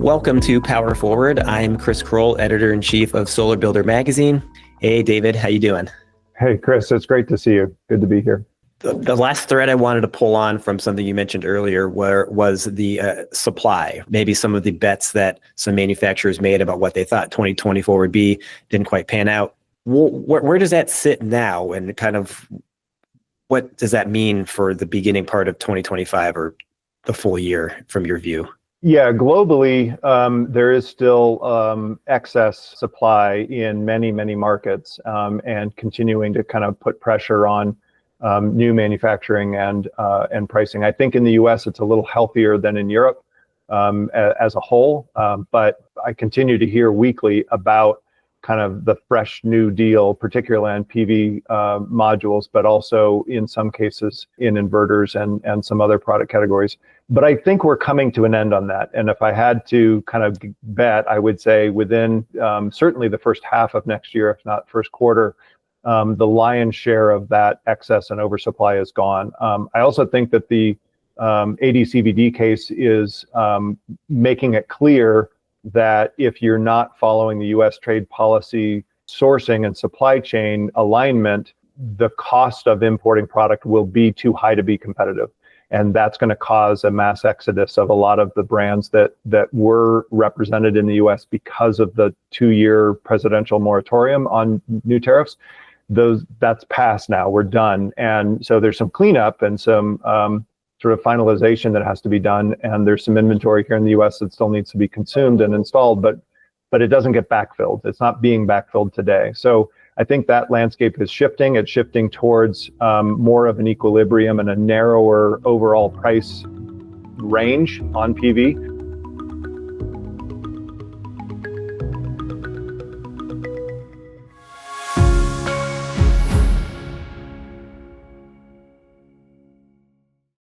Welcome to Power Forward. I'm Chris Kroll, editor-in-chief of Solar Builder magazine. Hey, David, how you doing? Hey, Chris, it's great to see you. Good to be here. The last thread I wanted to pull on from something you mentioned earlier was the supply, maybe some of the bets that some manufacturers made about what they thought 2024 would be, didn't quite pan out. Where does that sit now, and kind of what does that mean for the beginning part of 2025 or the full year from your view? Yeah, globally, there is still excess supply in many, many markets, and continuing to kind of put pressure on new manufacturing and pricing. I think in the U.S. it's a little healthier than in Europe as a whole, but I continue to hear weekly about kind of the fresh new deal, particularly on PV modules, but also in some cases in inverters and some other product categories. But I think we're coming to an end on that. And if I had to kind of bet, I would say within certainly the first half of next year, if not first quarter, the lion's share of that excess and oversupply is gone. I also think that the AD/CVD case is making it clear that if you're not following the U.S. trade policy sourcing and supply chain alignment, the cost of importing product will be too high to be competitive. And that's going to cause a mass exodus of a lot of the brands that were represented in the U.S. because of the 2-year presidential moratorium on new tariffs. That's passed now. We're done. And so there's some cleanup and some sort of finalization that has to be done. And there's some inventory here in the U.S. that still needs to be consumed and installed, but it doesn't get backfilled. It's not being backfilled today. So I think that landscape is shifting. It's shifting towards more of an equilibrium and a narrower overall price range on PV.